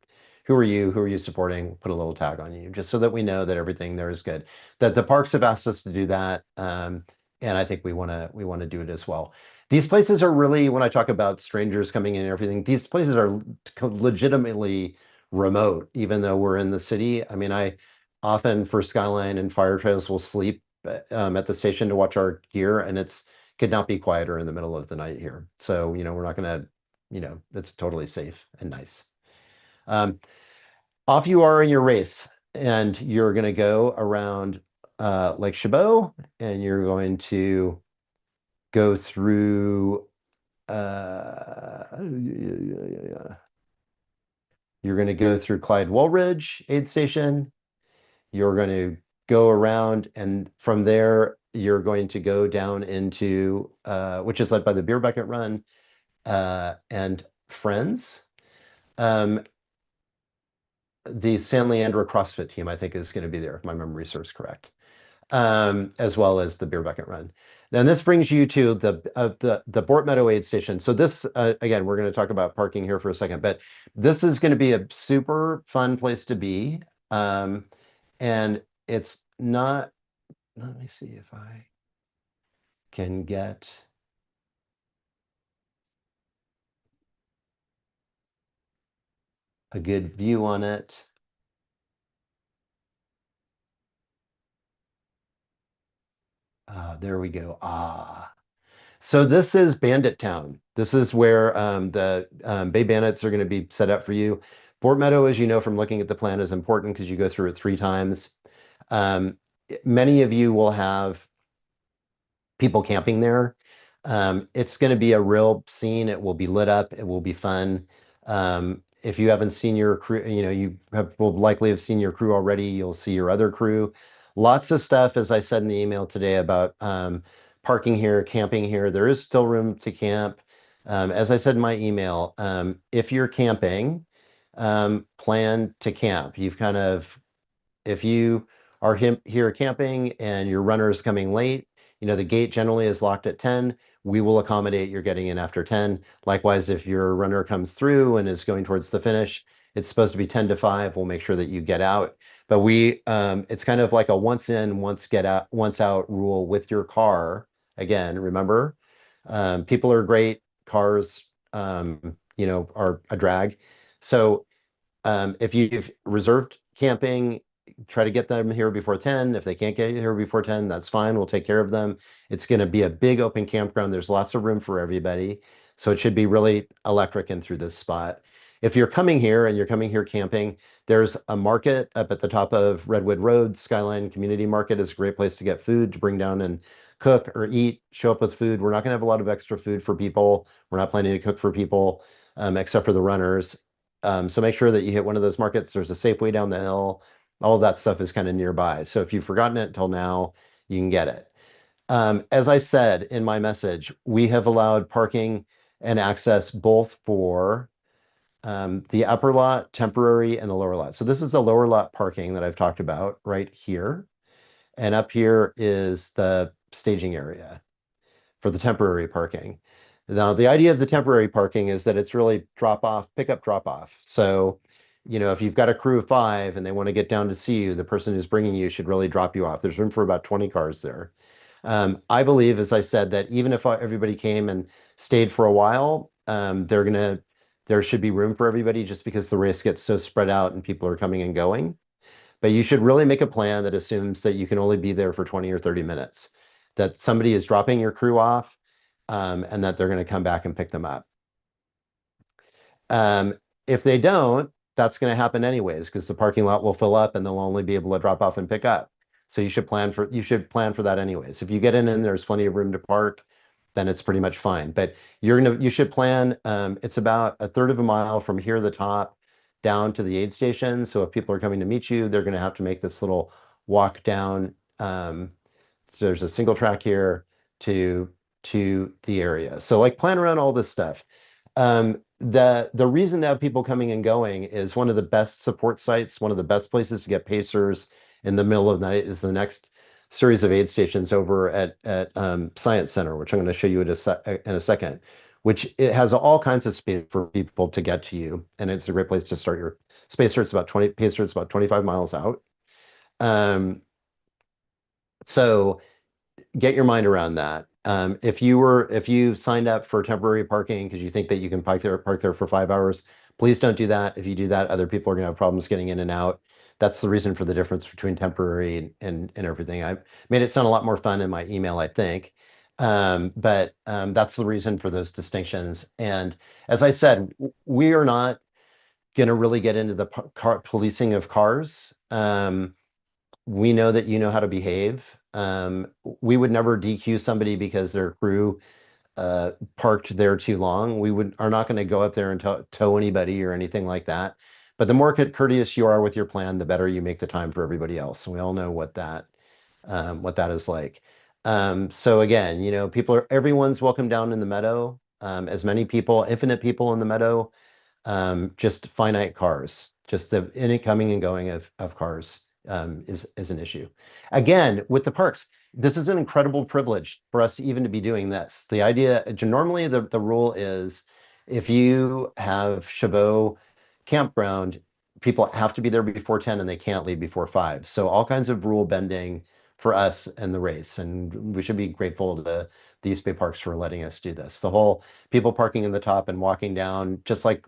who are you? Who are you supporting? Put a little tag on you, just so that we know that everything there is good. That the parks have asked us to do that, and I think we want to do it as well. These places are really, when I talk about strangers coming in and everything, these places are legitimately remote, even though we're in the city. I mean, I often for Skyline and Fire Trails will sleep at the station to watch our gear, and it's could not be quieter in the middle of the night here. So, we're not gonna, it's totally safe and nice. Um, Off you are in your race, and you're gonna go around Lake Chabot, and you're going to go through you're going to go through Clyde Woolridge Aid Station. You're going to go around, and from there, you're going to go down into, which is led by the Beer Bucket Run and Friends. The San Leandro CrossFit team, I think, is going to be there, if my memory serves correct, as well as the Beer Bucket Run. Then this brings you to the Bort Meadow Aid Station. So this, again, we're going to talk about parking here for a second, but this is going to be a super fun place to be. And it's not, let me see if I can get a good view on it. There we go. So this is Bandit Town. This is where the Bay Bandits are going to be set up for you. Bort Meadow, as you know from looking at the plan, is important because you go through it 3 times. Um, Many of you will have people camping there. It's going to be a real scene. It will be lit up. It will be fun. If you haven't seen your crew, will likely have seen your crew already. You'll see your other crew. Lots of stuff, as I said in the email today, about parking here, camping here. There is still room to camp. As I said in my email, if you're camping, plan to camp. If you are here camping and your runner is coming late, the gate generally is locked at 10. We will accommodate your getting in after 10. Likewise, if your runner comes through and is going towards the finish, it's supposed to be 10 to 5. We'll make sure that you get out. But it's kind of like a once in, once get out, once out rule with your car. Again, remember, people are great. Cars, are a drag. So if you've reserved camping, try to get them here before 10. If they can't get here before 10, that's fine. We'll take care of them. It's going to be a big open campground. There's lots of room for everybody. So it should be really electric in through this spot. If you're coming here and you're coming here camping, there's a market up at the top of Redwood Road. Skyline Community Market is a great place to get food to bring down and cook or eat, show up with food. We're not going to have a lot of extra food for people. We're not planning to cook for people. except for the runners. So make sure that you hit one of those markets. There's a Safeway down the hill. All of that stuff is kind of nearby. So if you've forgotten it till now, you can get it. As I said in my message, we have allowed parking and access both for the upper lot, temporary, and the lower lot. So this is the lower lot parking that I've talked about right here. And up here is the staging area for the temporary parking. Now, the idea of the temporary parking is that it's really drop off, pick up, drop off. So, if you've got a crew of 5 and they want to get down to see you, the person who's bringing you should really drop you off. There's room for about 20 cars there. I believe, as I said, that even if everybody came and stayed for a while, there should be room for everybody just because the race gets so spread out and people are coming and going. But you should really make a plan that assumes that you can only be there for 20 or 30 minutes, that somebody is dropping your crew off, and that they're going to come back and pick them up. If they don't, that's going to happen anyways because the parking lot will fill up and they'll only be able to drop off and pick up. So you should plan for that anyways. If you get in and there's plenty of room to park, then it's pretty much fine. But you should plan. It's about a third of a mile from here, the top, down to the aid station. So if people are coming to meet you, they're going to have to make this little walk down. So there's a single track here to the area. So like plan around all this stuff. The reason to have people coming and going is one of the best support sites, one of the best places to get pacers in the middle of the night is the next series of aid stations over at Science Center, which I'm going to show you in a second, which it has all kinds of space for people to get to you, and it's a great place to start your spacer. It's about 25 miles out. So get your mind around that. If you signed up for temporary parking because you think that you can park there for 5 hours, please don't do that. If you do that, other people are going to have problems getting in and out. That's the reason for the difference between temporary and everything. I made it sound a lot more fun in my email, I think. But that's the reason for those distinctions. And as I said, we are not going to really get into the car policing of cars. We know that you know how to behave. We would never DQ somebody because their crew parked there too long. Are not going to go up there and tow anybody or anything like that. But the more courteous you are with your plan, the better you make the time for everybody else. And we all know what that is like. So again, everyone's welcome down in the meadow. As many people, infinite people in the meadow, just finite cars, just the incoming and going of cars is an issue. Again, with the parks, this is an incredible privilege for us even to be doing this. The idea, normally the rule is if you have Chabot campground, people have to be there before 10 and they can't leave before 5. So all kinds of rule bending for us and the race. And we should be grateful to the East Bay Parks for letting us do this. The whole people parking in the top and walking down, just like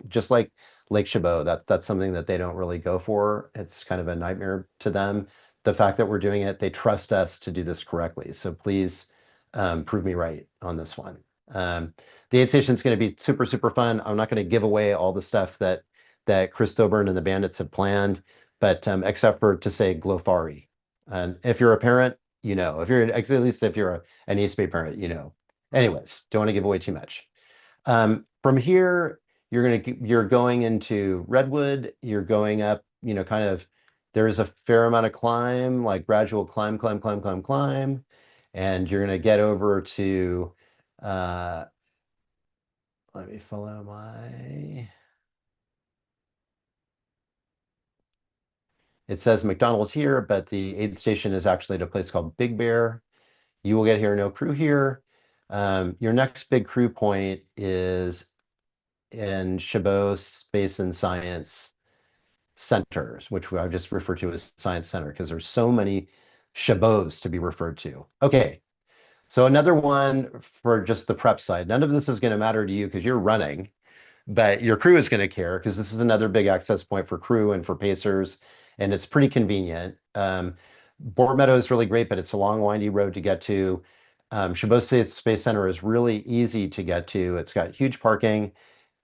Lake Chabot, that's something that they don't really go for. It's kind of a nightmare to them. The fact that we're doing it, they trust us to do this correctly. So please prove me right on this one. The aid station is going to be super, super fun. I'm not going to give away all the stuff that Chris Thoburn and the Bandits have planned, but except for to say Glofari. And if you're a parent, if you're at least if you're an East Bay parent, Anyways, don't want to give away too much. From here, you're going into Redwood. You're going up, kind of. There is a fair amount of climb, like gradual climb, and you're going to get over to. Let me follow my. It says McDonald's here, but the aid station is actually at a place called Big Bear. You will get here, no crew here. Your next big crew point is in Chabot Space and Science Centers, which I've just referred to as Science Center because there's so many Chabots to be referred to. Okay, so another one for just the prep side. None of this is going to matter to you because you're running, but your crew is going to care because this is another big access point for crew and for pacers, and it's pretty convenient. Board Meadow is really great, but it's a long, windy road to get to. Chabot Space Center is really easy to get to. It's got huge parking.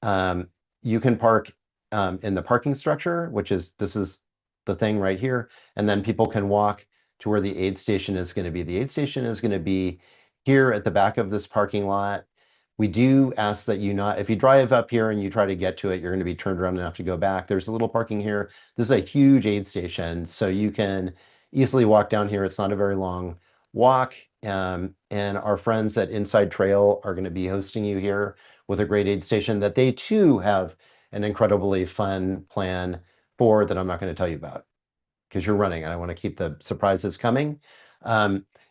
You can park in the parking structure, this is the thing right here, and then people can walk to where the aid station is going to be. The aid station is going to be here at the back of this parking lot. We do ask that you not, if you drive up here and you try to get to it, you're going to be turned around and have to go back. There's a little parking here. This is a huge aid station, so you can easily walk down here. It's not a very long walk. And our friends at Inside Trail are going to be hosting you here with a great aid station that they too have an incredibly fun plan for that I'm not going to tell you about because you're running and I want to keep the surprises coming.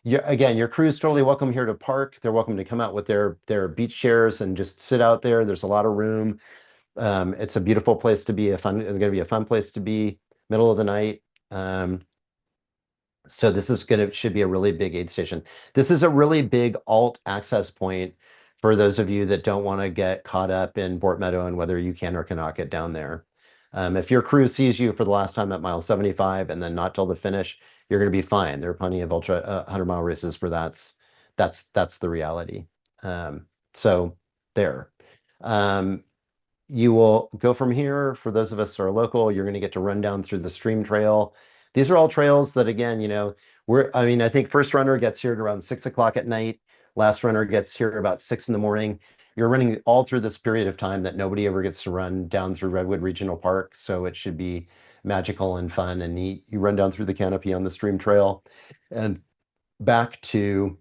Again, your crew is totally welcome here to park. They're welcome to come out with their beach chairs and just sit out there. There's a lot of room. It's a beautiful place to be. It's going to be a fun place to be. Middle of the night. So this is should be a really big aid station. This is a really big alt access point for those of you that don't want to get caught up in Bort Meadow and whether you can or cannot get down there. If your crew sees you for the last time at mile 75 and then not till the finish, you're going to be fine. There are plenty of ultra 100-mile races for that's the reality. So there. You will go from here. For those of us who are local, you're going to get to run down through the stream trail. These are all trails that, again, I mean, I think first runner gets here at around 6 o'clock at night. Last runner gets here about 6 in the morning. You're running all through this period of time that nobody ever gets to run down through Redwood Regional Park. So it should be magical and fun and neat. You run down through the canopy on the stream trail and back to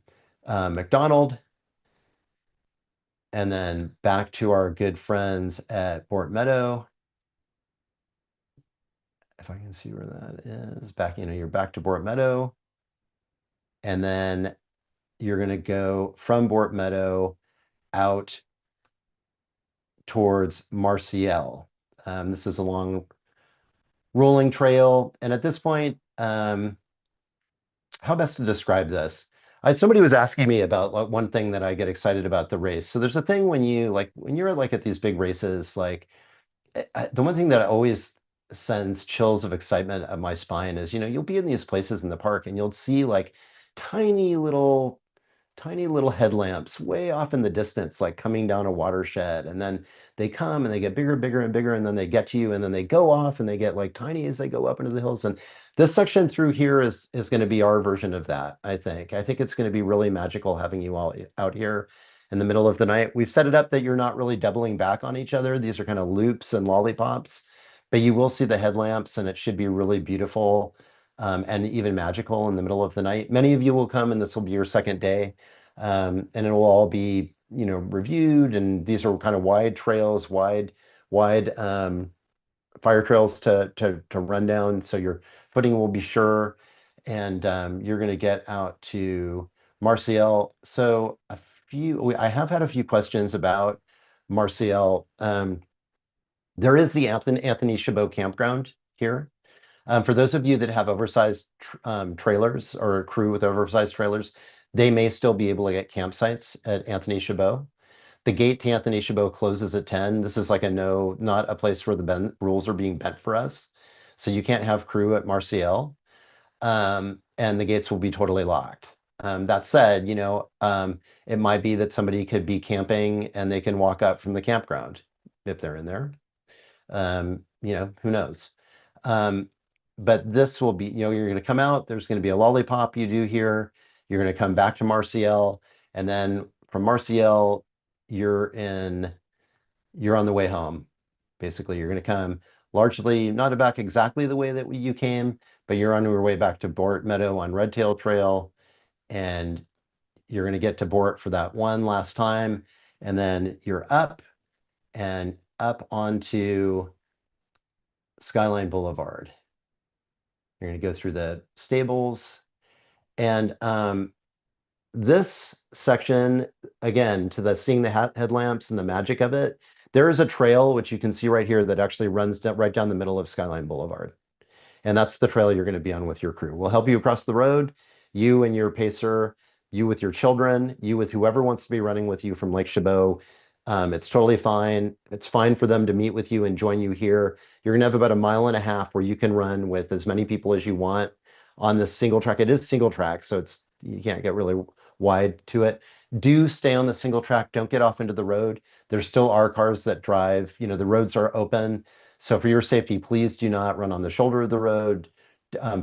McDonald, and then back to our good friends at Bort Meadow. If I can see where that is, back, you're back to Bort Meadow, and then you're going to go from Bort Meadow out towards Marciel. This is a long rolling trail, and at this point, how best to describe this? Somebody was asking me about one thing that I get excited about the race. So there's a thing when you're like at these big races, like the one thing that always sends chills of excitement up my spine is, you'll be in these places in the park and you'll see like tiny little tiny little headlamps way off in the distance, like coming down a watershed. And then they come and they get bigger, bigger, and bigger, and then they get to you, and then they go off and they get like tiny as they go up into the hills. And this section through here is going to be our version of that, I think. I think it's going to be really magical having you all out here in the middle of the night. We've set it up that you're not really doubling back on each other. These are kind of loops and lollipops, but you will see the headlamps, and it should be really beautiful. And even magical in the middle of the night. Many of you will come, and this will be your second day, and it will all be, reviewed. And these are kind of wide trails, wide fire trails to run down. So your footing will be sure, and you're going to get out to Marciel. So I have had a few questions about Marciel. There is the Anthony Chabot campground here. For those of you that have oversized trailers or a crew with oversized trailers, they may still be able to get campsites at Anthony Chabot. The gate to Anthony Chabot closes at 10. This is like not a place where the rules are being bent for us. So you can't have crew at Marciel, and the gates will be totally locked. That said, it might be that somebody could be camping and they can walk up from the campground if they're in there. Who knows? But this will be, you're going to come out, there's going to be a lollipop you do here. You're going to come back to Marciel, and then from Marciel, you're on the way home. Basically, you're going to come largely not back exactly the way that you came, but you're on your way back to Bort Meadow on Redtail Trail, and you're going to get to Bort for that one last time, and then you're up and up onto Skyline Boulevard. You're going to go through the stables, and this section, again, to the seeing the headlamps and the magic of it, there is a trail which you can see right here that actually runs right down the middle of Skyline Boulevard. And that's the trail you're going to be on with your crew. We'll help you across the road, you and your pacer, you with your children, you with whoever wants to be running with you from Lake Chabot. It's totally fine. It's fine for them to meet with you and join you here. You're going to have about 1.5 miles where you can run with as many people as you want on this single track. It is single track, so you can't get really wide to it. Do stay on the single track. Don't get off into the road. There still are cars that drive. The roads are open. So for your safety, please do not run on the shoulder of the road.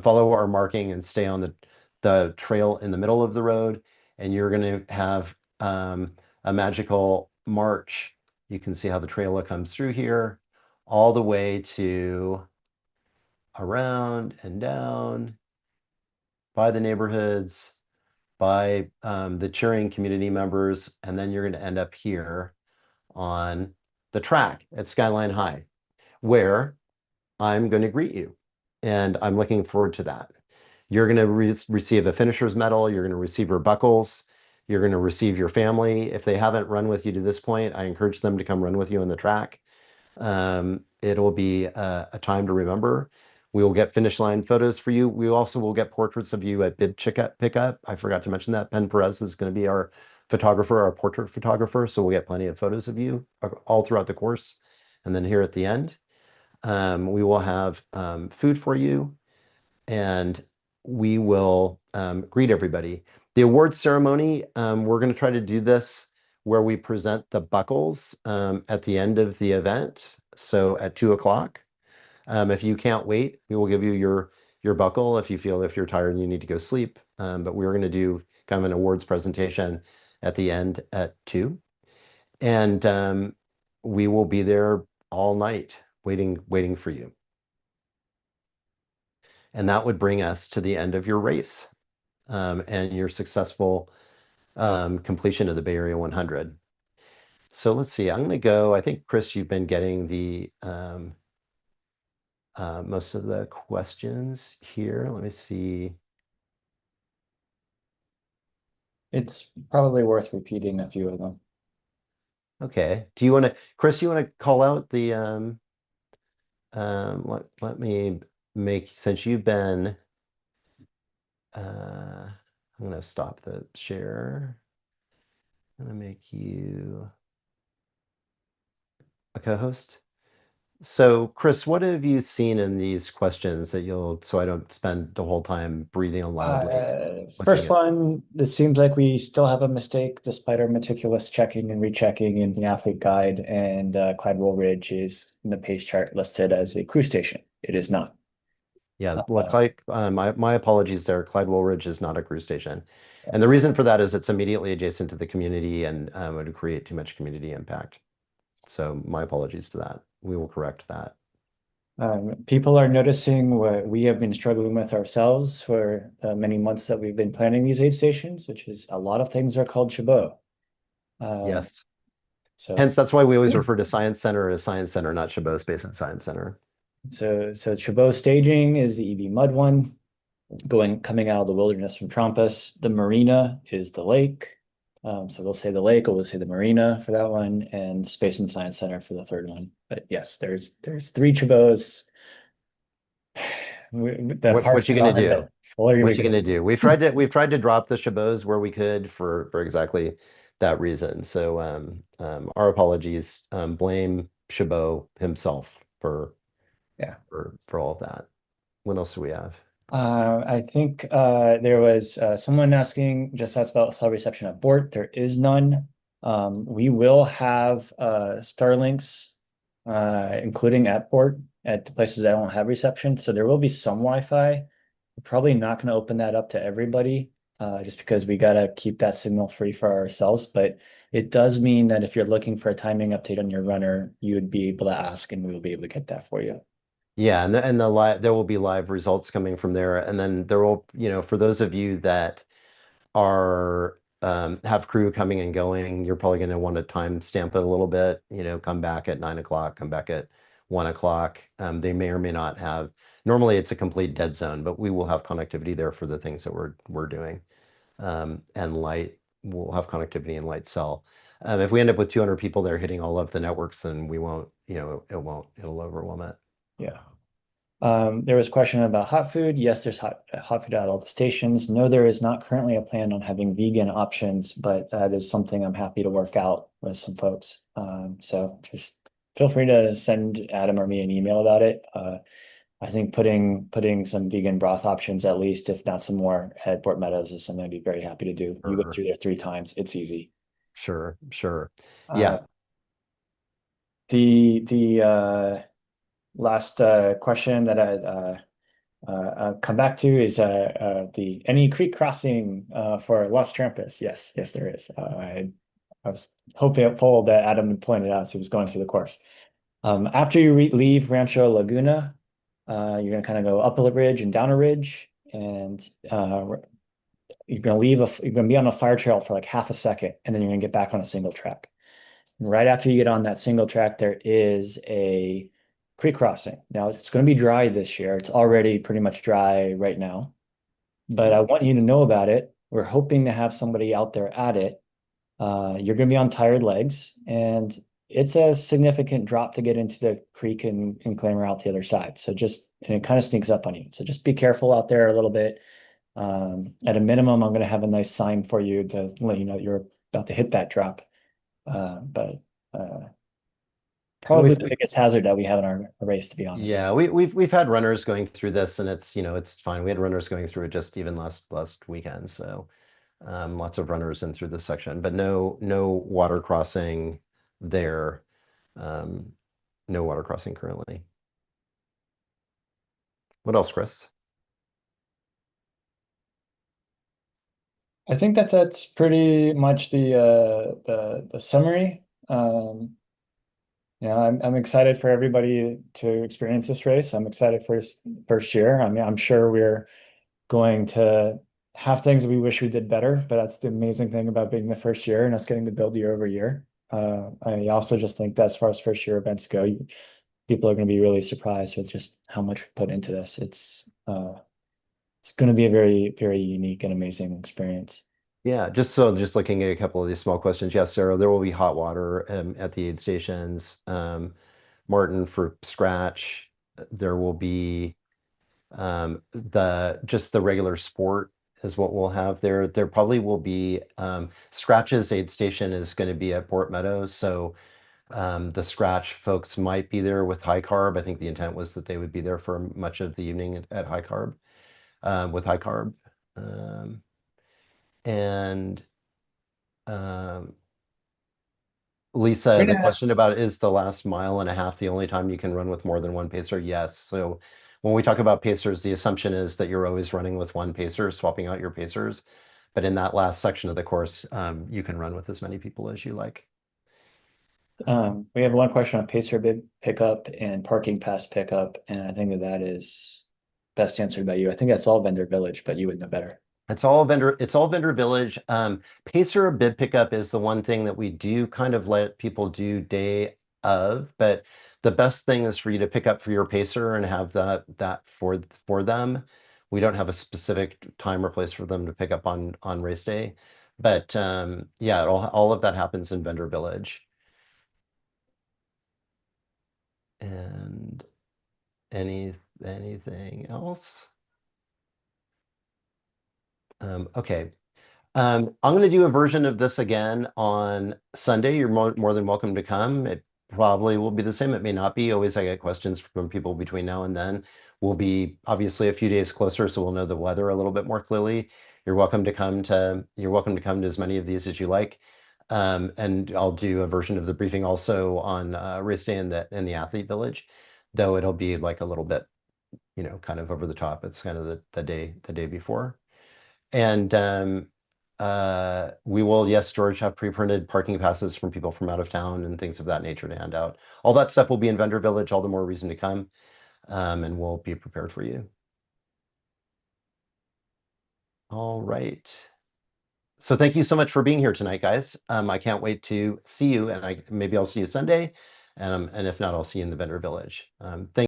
Follow our marking and stay on the trail in the middle of the road. And you're going to have a magical march. You can see how the trailer comes through here, all the way to around and down by the neighborhoods, by the cheering community members, and then you're going to end up here on the track at Skyline High, where I'm going to greet you. And I'm looking forward to that. You're going to receive a finisher's medal. You're going to receive your buckles. You're going to receive your family. If they haven't run with you to this point, I encourage them to come run with you on the track. It'll be a time to remember. We will get finish line photos for you. We also will get portraits of you at bib pickup. I forgot to mention that. Pen Perez is going to be our photographer, our portrait photographer. So we'll get plenty of photos of you all throughout the course. And then here at the end, we will have food for you, and we will greet everybody. The awards ceremony, we're going to try to do this where we present the buckles at the end of the event. So at 2 o'clock. If you can't wait, we will give you your buckle if you're tired and you need to go sleep. But we're going to do kind of an awards presentation at the end at 2. And we will be there all night waiting for you. And that would bring us to the end of your race and your successful completion of the Bay Area 100. So let's see, I'm going to go, I think, Chris, you've been getting the most of the questions here. Let me see. It's probably worth repeating a few of them. Okay. Do you want to, Chris, you want to call out the, let me make, since you've been, I'm going to stop the share. I'm going to make you a co-host. So, Chris, what have you seen in these questions that so I don't spend the whole time breathing on loudly looking First at? one, it seems like we still have a mistake despite our meticulous checking and rechecking in the athlete guide, and Cladwell Ridge is in the pace chart listed as a cruise station. It is not. Yeah, well, Uh, my apologies there. Clydewell Ridge is not a cruise station. And the reason for that is it's immediately adjacent to the community and would create too much community impact. So my apologies to that. We will correct that. People are noticing what we have been struggling with ourselves for many months that we've been planning these aid stations, which is a lot of things are called Chabot. Yes. So Hence, that's why we always refer to Science Center as Science Center, not Chabot Space and Science Center. So Chabot staging is the EV Mud one, coming out of the wilderness from Trompas. The marina is the lake. So we'll say the lake, or we'll say the marina for that one, and Space and Science Center for the third one. But yes, there's 3 Chabots. The What parks you are gonna not in do? it. What are we What you gonna gonna do? do? We've tried to drop the Chabots where we could for exactly that reason. So our apologies. Blame Chabot himself Yeah. for all of that. What else do we have? I think there was someone asking just that's about cell reception at Bort. There is none. We will have Starlinks, including at Bort, at the places that don't have reception. So there will be some Wi-Fi. We're probably not going to open that up to everybody, just because we got to keep that signal free for ourselves. But it does mean that if you're looking for a timing update on your runner, you would be able to ask, and we will be able to get that for you. Yeah, and the live there will be live results coming from there, and then there will, for those of you that are have crew coming and going, you're probably going to want to time stamp it a little bit. Come back at 9 o'clock, come back at 1 o'clock. They may or may not have. Normally, it's a complete dead zone, but we will have connectivity there for the things that we're doing. And light, we'll have connectivity in light cell. If we end up with 200 people there hitting all of the networks, then we won't. It'll overwhelm it. Yeah. There was a question about hot food. Yes, there's hot food at all the stations. No, there is not currently a plan on having vegan options, but that is something I'm happy to work out with some folks. So just feel free to send Adam or me an email about it. I think putting some vegan broth options, at least, if not some more, at Port Meadows is something I'd be very happy to do. You go Sure, through there 3 times. It's easy. sure, sure. Uh, Yeah. the last question that I come back to is the any creek crossing for Los Trampas. Yes, there is. I was hopeful that Adam would point it out as he was going through the course. After you leave Rancho Laguna, you're gonna kind of go up a ridge and down a ridge, and you're gonna be on a fire trail for like half a second, and then you're gonna get back on a single track. And right after you get on that single track, there is a creek crossing. Now it's going to be dry this year. It's already pretty much dry right now, but I want you to know about it. We're hoping to have somebody out there at it. You're going to be on tired legs, and it's a significant drop to get into the creek and clamber out the other side. And it kind of sneaks up on you. So just be careful out there a little bit. At a minimum, I'm going to have a nice sign for you to let you know you're about to hit that drop. But And probably the biggest hazard that we have in our race, to be honest. yeah, we've had runners going through this, and it's it's fine. We had runners going through it just even last weekend, so lots of runners in through this section, but no water crossing there. Um, no water crossing currently. What else, Chris? I think that that's pretty much the summary. I'm excited for everybody to experience this race. I'm excited for his first year. I mean, I'm sure we're going to have things we wish we did better, but that's the amazing thing about being the first year and us getting to build year over year. I also just think that as far as first year events go, people are going to be really surprised with just how much we put into this. It's going to be a very, very unique and amazing experience. Yeah, just looking at a couple of these small questions. Yes, Sarah, there will be hot water at the aid stations. Martin, for scratch, there will be the regular sport is what we'll have there. There probably will be Scratch's aid station is going to be at Port Meadows, so the Scratch folks might be there with high carb. I think the intent was that they would be there for much of the evening at high carb with high carb. And um, Lisa, We're the gonna question about is the last mile and a half the only time you can run with more than one pacer? Yes. So when we talk about pacers, the assumption is that you're always running with one pacer, swapping out your pacers. But in that last section of the course, you can run with as many people as you like. We have one question on Pacer bid pickup and parking pass pickup, and I think that is best answered by you. I think that's all Vendor Village, but you would know better. It's all vendor village. Pacer bid pickup is the one thing that we do kind of let people do day of, but the best thing is for you to pick up for your pacer and have that for them. We don't have a specific time or place for them to pick up on race day. But yeah, all of that happens in vendor village. And anything else? Okay. I'm going to do a version of this again on Sunday. You're more than welcome to come. It probably will be the same. It may not be. Always I get questions from people between now and then. We'll be obviously a few days closer, so we'll know the weather a little bit more clearly. You're welcome to come to as many of these as you like. And I'll do a version of the briefing also on race day in the athlete village, though it'll be like a little bit, kind of over the top. It's kind of the day before. And we will, yes, George, have pre-printed parking passes from people from out of town and things of that nature to hand out. All that stuff will be in Vendor Village, all the more reason to come, and we'll be prepared for you. All right. So thank you so much for being here tonight, guys. I can't wait to see you, and maybe I'll see you Sunday, and if not, I'll see you in the Vendor Village. Thank